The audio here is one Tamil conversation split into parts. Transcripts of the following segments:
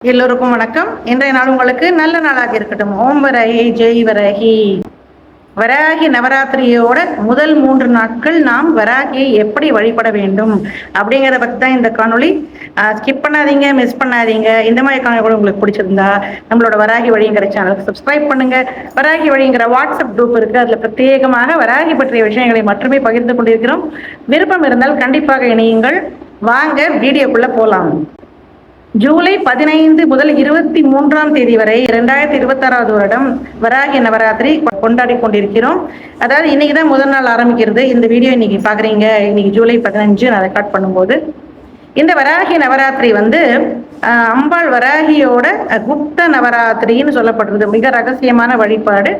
எல்லோருக்கும் வணக்கம். இன்றைய நாள் உங்களுக்கு நல்ல நாளாக இருக்கட்டும். ஓம் வராகி ஜெய் வராகி. வராகி நவராத்திரியோட முதல் 3 நாட்கள் நாம் வராகியை எப்படி வழிபட வேண்டும் அப்படிங்கிறத பற்றி தான் இந்த காணொளி. ஸ்கிப் பண்ணாதீங்க, மிஸ் பண்ணாதீங்க. இந்த மாதிரி காணொலி கூட உங்களுக்கு பிடிச்சிருந்தா நம்மளோட வராகி வழிங்கிற சேனலுக்கு சப்ஸ்கிரைப் பண்ணுங்க. வராகி வழிங்கிற வாட்ஸ்அப் குரூப் இருக்கு, அதுல பிரத்யேகமாக வராகி பற்றிய விஷயங்களை மட்டுமே பகிர்ந்து கொண்டிருக்கிறோம். விருப்பம் இருந்தால் கண்டிப்பாக இணையுங்கள். வாங்க வீடியோக்குள்ள போலாம். ஜூலை 15 முதல் 23ஆம் தேதி வரை 2026 வருடம் வராகி நவராத்திரி கொண்டாடி கொண்டிருக்கிறோம். அதாவது இன்னைக்கு தான் முதல் நாள் ஆரம்பிக்கிறது. இந்த வீடியோ இன்னைக்கு பாக்குறீங்க, இன்னைக்கு ஜூலை 15 நான் ரெக்கார்ட் பண்ணும்போது இந்த வராகி நவராத்திரி அம்பாள் வராகியோட குப்த நவராத்திரின்னு சொல்லப்படுறது. மிக ரகசியமான வழிபாடு.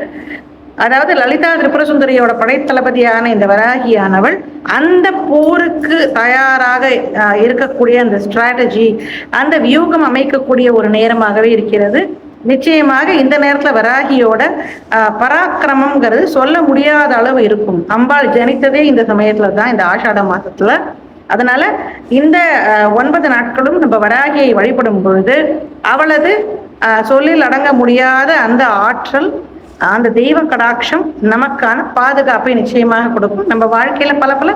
அதாவது லலிதா திரிபுர சுந்தரியோட படைத்தளபதியான இந்த வராகியானவள் அந்த போருக்கு தயாராக இருக்கக்கூடிய அந்த ஸ்ட்ராட்டஜி, அந்த வியூகம் அமைக்கக்கூடிய ஒரு நேரமாகவே இருக்கிறது. நிச்சயமாக இந்த நேரத்துல வராகியோட பராக்கிரமம்ங்கிறது சொல்ல முடியாத அளவு இருக்கும். அம்பாள் ஜனித்ததே இந்த சமயத்துல தான், இந்த ஆஷாட மாசத்துல. அதனால இந்த 9 நாட்களும் நம்ம வராகியை வழிபடும் பொழுது அவளது சொல்லில் அடங்க முடியாத அந்த ஆற்றல், அந்த தெய்வ கடாட்சம் நமக்கான பாதுகாப்பை நிச்சயமாக கொடுக்கும். நம்ம வாழ்க்கையில பல பல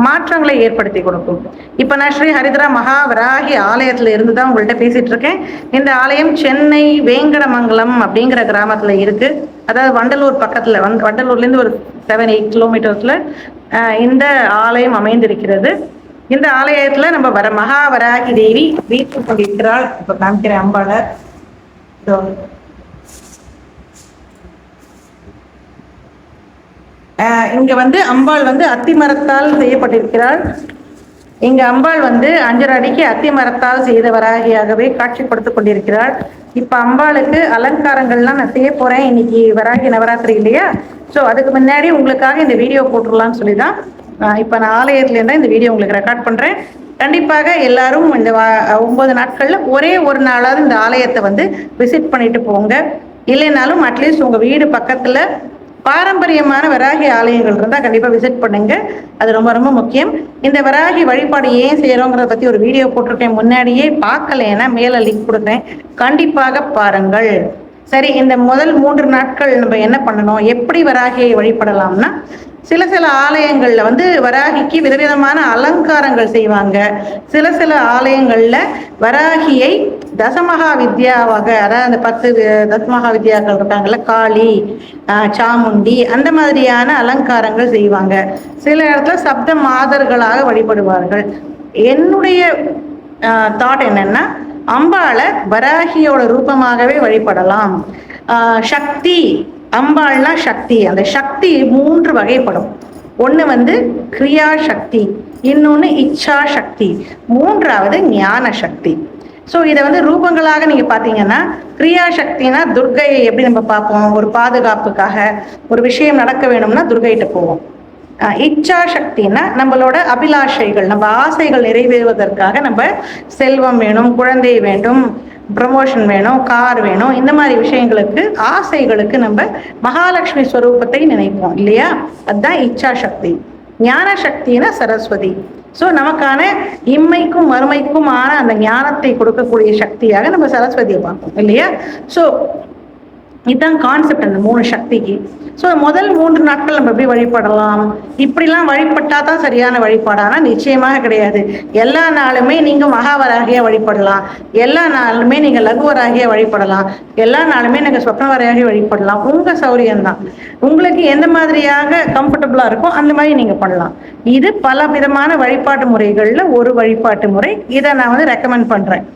மாற்றங்களை ஏற்படுத்தி கொடுக்கும். இப்ப நான் ஸ்ரீ ஹரித்ரா மகா வராகி ஆலயத்துல இருந்து தான் உங்கள்கிட்ட பேசிட்டு இருக்கேன். இந்த ஆலயம் சென்னை வேங்கடமங்கலம் அப்படிங்கிற கிராமத்துல இருக்கு. அதாவது வண்டலூர் பக்கத்துல, வண்டலூர்ல இருந்து ஒரு 7-8 கிலோமீட்டர்ஸ்ல இந்த ஆலயம் அமைந்திருக்கிறது. இந்த ஆலயத்துல நம்ம மகா வராகி தேவி வீட்டு கொண்டிருக்கிறாள். இப்ப காமிக்கிற அம்பாளை இங்க அம்பாள் அத்தி மரத்தால் செய்யப்பட்டிருக்கிறாள். இங்க அம்பாள் 5.5 அடிக்கு அத்தி மரத்தால் செய்த வராகியாகவே காட்சிப்படுத்திக் கொண்டிருக்கிறாள். இப்ப அம்பாளுக்கு அலங்காரங்கள்லாம் நான் செய்ய போறேன். இன்னைக்கு வராகி நவராத்திரி இல்லையா? ஸோ அதுக்கு முன்னாடி உங்களுக்காக இந்த வீடியோ போட்டுடலாம்னு சொல்லிதான் இப்ப நான் ஆலயத்துல இருந்தா இந்த வீடியோ உங்களுக்கு ரெக்கார்ட் பண்றேன். கண்டிப்பாக எல்லாரும் இந்த 9 நாட்கள்ல ஒரே ஒரு நாளாவது இந்த ஆலயத்தை விசிட் பண்ணிட்டு போங்க. இல்லைனாலும் அட்லீஸ்ட் உங்க வீடு பக்கத்துல பாரம்பரியமான வராகி ஆலயங்கள் இருந்தால் கண்டிப்பாக விசிட் பண்ணுங்க. அது ரொம்ப ரொம்ப முக்கியம். இந்த வராகி வழிபாடு ஏன் செய்யறோங்கிறத பத்தி ஒரு வீடியோ போட்டிருக்கேன். முன்னாடியே பார்க்கலைன்னா மேல லிங்க் கொடுக்குறேன், கண்டிப்பாக பாருங்கள். சரி, இந்த முதல் 3 நாட்கள் நம்ம என்ன பண்ணணும், எப்படி வராகியை வழிபடலாம்னா, சில ஆலயங்கள்ல வராகிக்கு விதவிதமான அலங்காரங்கள் செய்வாங்க. சில ஆலயங்கள்ல வராகியை தசமகா வித்யாவாக, அதாவது அந்த 10 தசமகா வித்யாக்கள் இருக்காங்கல்ல, காளி, சாமுண்டி, அந்த மாதிரியான அலங்காரங்கள் செய்வாங்க. சில இடத்துல சப்த மாதர்களாக வழிபடுவார்கள். என்னுடைய தாட் என்னன்னா, அம்பாளை வராகியோட ரூபமாகவே வழிபடலாம். சக்தி, அம்பாள்னா சக்தி. அந்த சக்தி 3 வகைப்படும். ஒண்ணு கிரியா சக்தி, இன்னொன்னு இச்சா சக்தி, 3வது ஞான சக்தி. ஸோ இதை ரூபங்களாக நீங்க பாத்தீங்கன்னா, கிரியா சக்தினா துர்கையை எப்படி நம்ம பார்ப்போம், ஒரு பாதுகாப்புக்காக ஒரு விஷயம் நடக்க வேணும்னா துர்கைகிட்ட போவோம். இச்சா சக்தினா நம்மளோட அபிலாஷைகள், நம்ம ஆசைகள் நிறைவேறுவதற்காக, நம்ம செல்வம் வேணும், குழந்தை வேண்டும், ப்ரமோஷன் வேணும், கார் வேணும், இந்த மாதிரி விஷயங்களுக்கு, ஆசைகளுக்கு நம்ம மகாலட்சுமி ஸ்வரூபத்தை நினைப்போம் இல்லையா? அதுதான் இச்சா சக்தி. ஞான சக்தினா சரஸ்வதி. ஸோ நமக்கான இம்மைக்கும் மறுமைக்குமான அந்த ஞானத்தை கொடுக்கக்கூடிய சக்தியாக நம்ம சரஸ்வதியை பார்ப்போம் இல்லையா? ஸோ இதுதான் கான்செப்ட் அந்த 3 சக்திக்கு. ஸோ முதல் 3 நாட்கள் நம்ம எப்படி வழிபடலாம், இப்படிலாம் வழிபட்டா தான் சரியான வழிபாடானா நிச்சயமாக கிடையாது. எல்லா நாளுமே நீங்க மகாவராகியா வழிபடலாம், எல்லா நாளுமே நீங்க லகுவராகியா வழிபடலாம், எல்லா நாளுமே நீங்க சொப்னவராகிய வழிபடலாம். உங்க சௌரியம்தான். உங்களுக்கு எந்த மாதிரியாக கம்ஃபர்டபுளா இருக்கோ அந்த மாதிரி நீங்க பண்ணலாம். இது பல விதமான வழிபாட்டு முறைகள்ல ஒரு வழிபாட்டு முறை. இதை நான் ரெக்கமெண்ட் பண்றேன்.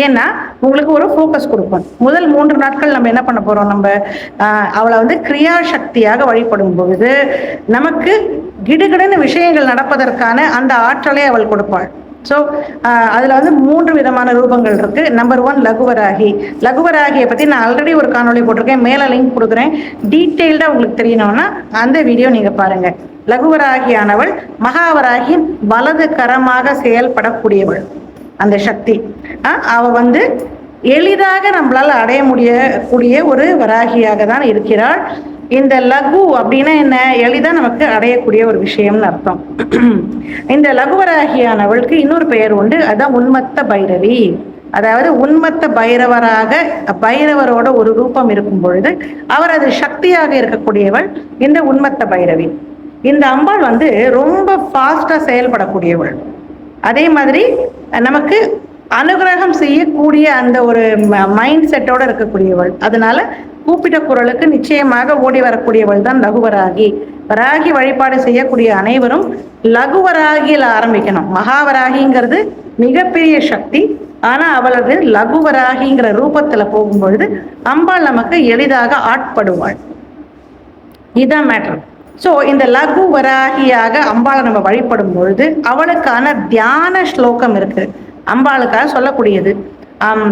ஏன்னா உங்களுக்கு ஒரு ஃபோக்கஸ் கொடுக்கும். முதல் 3 நாட்கள் நம்ம என்ன பண்ண போறோம், நம்ம அவளை கிரியா சக்தியாக வழிபடும் பொழுது நமக்கு கிடுகிடுன்னு விஷயங்கள் நடப்பதற்கான அந்த ஆற்றலை அவள் கொடுப்பாள். ஸோ அதுல 3 விதமான ரூபங்கள் இருக்கு. நம்பர் 1 லகுவராகி. லகுவராகியை பத்தி நான் ஆல்ரெடி ஒரு காணொளி போட்டிருக்கேன், மேல லிங்க் கொடுக்குறேன். டீட்டெயில்டா உங்களுக்கு தெரியணும்னா அந்த வீடியோ நீங்க பாருங்க. லகுவராகியானவள் மகாவராகியின் வலது கரமாக செயல்படக்கூடியவள். அந்த சக்தி அவ எளிதாக நம்மளால அடைய முடியக்கூடிய ஒரு வராகியாக தான் இருக்கிறாள். இந்த லகு அப்படின்னா என்ன, எளிதா நமக்கு அடையக்கூடிய ஒரு விஷயம்னு அர்த்தம். இந்த லகுவராகியானவளுக்கு இன்னொரு பெயர் உண்டு, அதான் உன்மத்த பைரவி. அதாவது உன்மத்த பைரவராக பைரவரோட ஒரு ரூபம் இருக்கும் பொழுது அவர் அது சக்தியாக இருக்கக்கூடியவள் இந்த உன்மத்த பைரவி. இந்த அம்பாள் வந்து ரொம்ப ஃபாஸ்டா செயல்படக்கூடியவள். அதே மாதிரி நமக்கு அனுகிரகம் செய்யக்கூடிய அந்த ஒரு மைண்ட் செட்டோட இருக்கக்கூடியவள். அதனால கூப்பிட்ட குரலுக்கு நிச்சயமாக ஓடி வரக்கூடியவள் தான் லகுவராகி. வராகி வழிபாடு செய்யக்கூடிய அனைவரும் லகுவராகியில் ஆரம்பிக்கணும். மகாவராகிங்கிறது மிகப்பெரிய சக்தி. ஆனா அவளது லகுவராகிங்கிற ரூபத்துல போகும்பொழுது அம்பாள் நமக்கு எளிதாக ஆட்படுவாள். இதுதான் மேட்டர். ஸோ இந்த லகு வராகியாக அம்பாளை நம்ம வழிபடும் பொழுது அவளுக்கான தியான ஸ்லோகம் இருக்கு, அம்பாளுக்காக சொல்லக்கூடியது.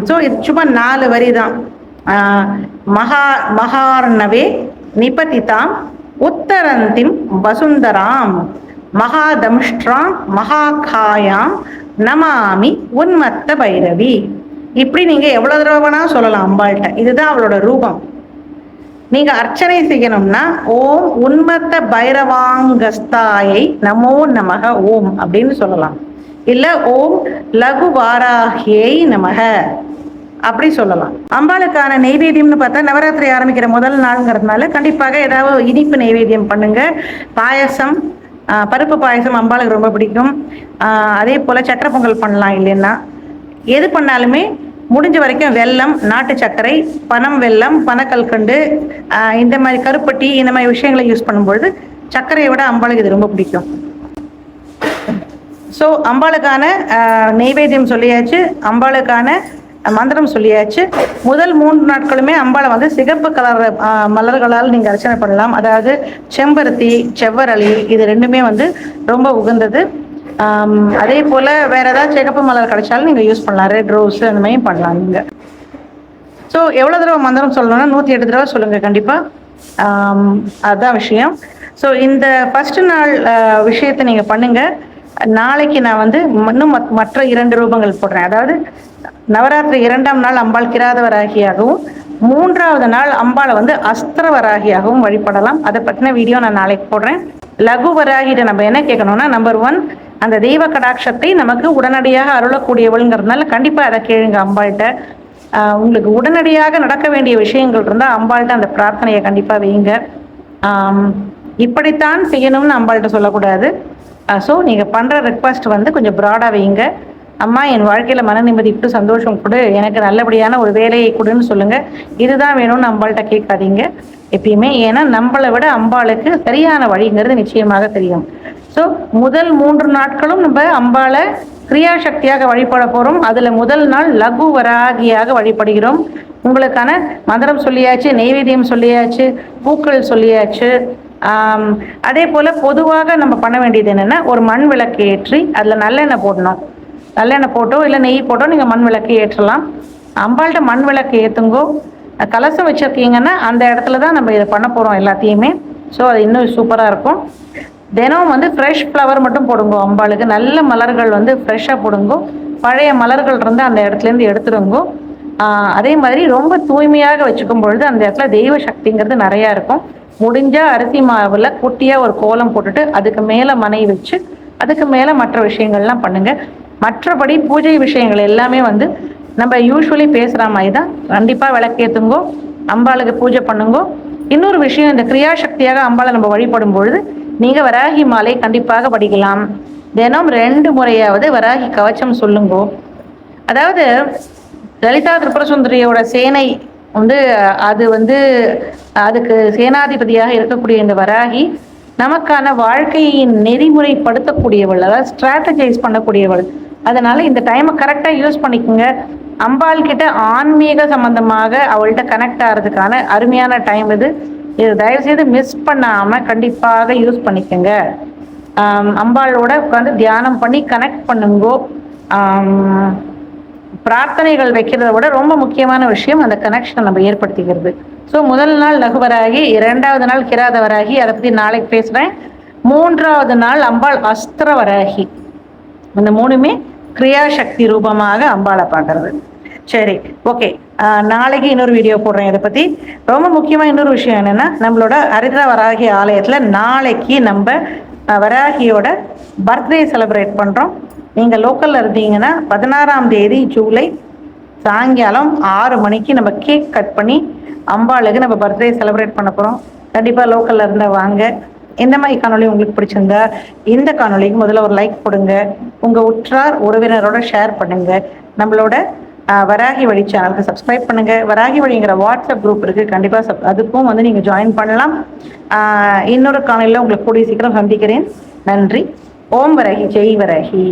ஸோ இது சும்மா 4 வரி தான். மகார்ணவே நிபதிதாம் உத்தரந்திம் வசுந்தராம் மகாதம்ஷ்ட்ராம் மகாகாயாம் நமாமி உன்மத்த பைரவி. இப்படி நீங்க எவ்வளவு தடவைனா சொல்லலாம் அம்பாள்கிட்ட. இதுதான் அவளோட ரூபம். நீங்க அர்ச்சனை செய்யணும்னா ஓம் உன்மத்த பைரவாங்கஸ்தாயை நமோ நமக ஓம் அப்படின்னு சொல்லலாம். இல்ல ஓம் லகு வாராகியை நமக அப்படி சொல்லலாம். அம்பாளுக்கான நெய்வேத்தியம்னு பார்த்தா நவராத்திரி ஆரம்பிக்கிற முதல் நாளுங்கிறதுனால கண்டிப்பாக ஏதாவது இனிப்பு நெய்வேத்தியம் பண்ணுங்க. பாயசம், பருப்பு பாயசம் அம்பாளுக்கு ரொம்ப பிடிக்கும். அதே போல சக்கரை பொங்கல் பண்ணலாம். இல்லைன்னா எது பண்ணாலுமே முடிஞ்ச வரைக்கும் வெல்லம், நாட்டு சர்க்கரை, பனம் வெல்லம், பனக்கல்கண்டு, இந்த மாதிரி கருப்பட்டி, இந்த மாதிரி விஷயங்களை யூஸ் பண்ணும்பொழுது சர்க்கரையை விட அம்பாளுக்கு இது ரொம்ப பிடிக்கும். ஸோ அம்பாளுக்கான நெய்வேத்தியம் சொல்லியாச்சு, அம்பாளுக்கான மந்திரம் சொல்லியாச்சு. முதல் 3 நாட்களுமே அம்பாளை வந்து சிகப்பு கலர் மலர்களால் நீங்கள் அர்ச்சனை பண்ணலாம். அதாவது செம்பருத்தி, செவ்வரளி, இது ரெண்டுமே வந்து ரொம்ப உகந்தது. அதே போல் வேற ஏதாவது சிகப்பு மலர் கிடைச்சாலும் நீங்கள் யூஸ் பண்ணலாம். ரெட் ரோஸ் அந்த மாதிரி பண்ணலாம் நீங்கள். ஸோ எவ்வளோ தடவை மந்திரம் சொல்லணும்னா 108 தடவை சொல்லுங்கள் கண்டிப்பாக. அதுதான் விஷயம். ஸோ இந்த ஃபர்ஸ்ட் நாள் விஷயத்தை நீங்கள் பண்ணுங்கள். நாளைக்கு நான் வந்து இன்னும் மற்ற 2 ரூபங்கள் போடுறேன். அதாவது நவராத்திரி 2ஆம் நாள் அம்பாள் கிராதவராகியாகவும் 3வது நாள் அம்பாளை வந்து அஸ்திரவராகியாகவும் வழிபடலாம். அதை பற்றின வீடியோ நான் நாளைக்கு போடுறேன். லகு வராகிட்ட நம்ம என்ன கேட்கணும்னா, நம்பர் 1 அந்த தெய்வ கடாட்சத்தை நமக்கு உடனடியாக அருளக்கூடியவள்ங்கிறதுனால கண்டிப்பாக அதை கேளுங்க அம்பாள்கிட்ட. உங்களுக்கு உடனடியாக நடக்க வேண்டிய விஷயங்கள் இருந்தால் அம்பாள்கிட்ட அந்த பிரார்த்தனையை கண்டிப்பாக வைங்க. இப்படித்தான் செய்யணும்னு அம்பாள்கிட்ட சொல்லக்கூடாது. ஸோ நீங்கள் பண்ணுற ரெக்வஸ்ட் வந்து கொஞ்சம் ப்ராடாக வைங்க. அம்மா என் வாழ்க்கையில் மன நிம்மதி கொடு, சந்தோஷம் கொடு, எனக்கு நல்லபடியான ஒரு வேலையை கொடுன்னு சொல்லுங்கள். இதுதான் வேணும்னு அம்பாள்கிட்ட கேட்காதீங்க எப்பயுமே. ஏன்னா நம்மளை விட அம்பாளுக்கு சரியான வழிங்கிறது நிச்சயமாக தெரியும். ஸோ முதல் 3 நாட்களும் நம்ம அம்பாளை கிரியாசக்தியாக வழிபட போகிறோம். அதில் முதல் நாள் லகு வராகியாக வழிபடுகிறோம். உங்களுக்கான மந்திரம் சொல்லியாச்சு, நெய்வேத்தியம் சொல்லியாச்சு, பூக்கள் சொல்லியாச்சு. அதே போல் பொதுவாக நம்ம பண்ண வேண்டியது என்னென்னா, ஒரு மண் விளக்கு ஏற்றி அதில் நல்லெண்ணெய் போடணும். நல்லெண்ணெய் போட்டோ இல்லை நெய் போட்டோ நீங்கள் மண் விளக்கு ஏற்றலாம். அம்பாள்கிட்ட மண் விளக்கு ஏற்றுங்கோ. கலசம் வச்சுருக்கீங்கன்னா அந்த இடத்துல தான் நம்ம இதை பண்ண போகிறோம் எல்லாத்தையுமே. ஸோ அது இன்னும் சூப்பராக இருக்கும். தினம் வந்து ஃப்ரெஷ் ஃப்ளவர் மட்டும் போடுங்கோ. அம்பாளுக்கு நல்ல மலர்கள் வந்து ஃப்ரெஷ்ஷாக போடுங்கோ. பழைய மலர்கள் இருந்து அந்த இடத்துலேருந்து எடுத்துடுங்கோ. அதே மாதிரி ரொம்ப தூய்மையாக வச்சுக்கும் பொழுது அந்த இடத்துல தெய்வ சக்திங்கிறது நிறையா இருக்கும். முடிஞ்சால் அரிசி மாவில் குட்டியாக ஒரு கோலம் போட்டுட்டு அதுக்கு மேலே மனை வச்சு அதுக்கு மேலே மற்ற விஷயங்கள்லாம் பண்ணுங்கள். மற்றபடி பூஜை விஷயங்கள் எல்லாமே வந்து நம்ம யூஸ்வலி பேசுகிற மாதிரி தான். கண்டிப்பாக விளக்கேற்றுங்கோ, அம்பாளுக்கு பூஜை பண்ணுங்கோ. இன்னொரு விஷயம், இந்த கிரியாசக்தியாக அம்பாளை நம்ம வழிபடும் பொழுது நீங்கள் வராகி மாலை கண்டிப்பாக படிக்கலாம். தினம் 2 முறையாவது வராகி கவச்சம் சொல்லுங்கோ. அதாவது லலிதா திரிபுரசுந்தரியோட சேனை வந்து அதுக்கு சேனாதிபதியாக இருக்கக்கூடிய இந்த வராகி நமக்கான வாழ்க்கையின் நெறிமுறைப்படுத்தக்கூடியவள், அதாவது ஸ்ட்ராட்டஜைஸ் பண்ணக்கூடியவள். அதனால இந்த டைமை கரெக்டாக யூஸ் பண்ணிக்கோங்க. அம்பாள் கிட்ட ஆன்மீக சம்பந்தமாக அவள்கிட்ட கனெக்ட் ஆகிறதுக்கான அருமையான டைம் இது. தயவுசெய்து மிஸ் பண்ணாமல் கண்டிப்பாக யூஸ் பண்ணிக்கோங்க. அம்பாளோட உட்காந்து தியானம் பண்ணி கனெக்ட் பண்ணுங்கோ. பிரார்த்தனைகள் வைக்கிறத விட ரொம்ப முக்கியமான விஷயம் அந்த கனெக்ஷனை நம்ம ஏற்படுத்திக்கிறது. ஸோ முதல் நாள் லகுவராகி, 2வது நாள் கிராதவராகி, அதை பற்றி நாளைக்கு பேசுகிறேன். 3வது நாள் அம்பாள் அஸ்திரவராகி. இந்த 3மே கிரியாசக்தி ரூபமாக அம்பாளை பார்க்கறது. சரி, ஓகே. நாளைக்கு இன்னொரு வீடியோ போடுறேன் இதை பற்றி. ரொம்ப முக்கியமாக இன்னொரு விஷயம் என்னென்னா, நம்மளோட ஹரித்ரா வராகி ஆலயத்தில் நாளைக்கு நம்ம வராகியோட பர்த்டே செலிப்ரேட் பண்ணுறோம். நீங்கள் லோக்கலில் இருந்தீங்கன்னா 16ஆம் தேதி ஜூலை சாயங்காலம் 6 மணிக்கு நம்ம கேக் கட் பண்ணி அம்பாளுக்கு நம்ம பர்த்டே செலிப்ரேட் பண்ண போகிறோம். கண்டிப்பாக லோக்கலில் இருந்தால் வாங்க. இந்த மாதிரி காணொலி உங்களுக்கு பிடிச்சிருந்தா இந்த காணொலிக்கு முதல்ல ஒரு லைக் கொடுங்க. உங்கள் உற்றார் உறவினரோட ஷேர் பண்ணுங்க. நம்மளோட வராகி வழி சேனலுக்கு சப்ஸ்கிரைப் பண்ணுங்க. வராகி வழிங்கிற வாட்ஸ்அப் குரூப் இருக்கு, கண்டிப்பாக அதுக்கும் வந்து நீங்கள் ஜாயின் பண்ணலாம். இன்னொரு காணொலியில் உங்களுக்கு கூடிய சீக்கிரம் சந்திக்கிறேன். நன்றி. ஓம் வராகி, ஜெய் வராகி.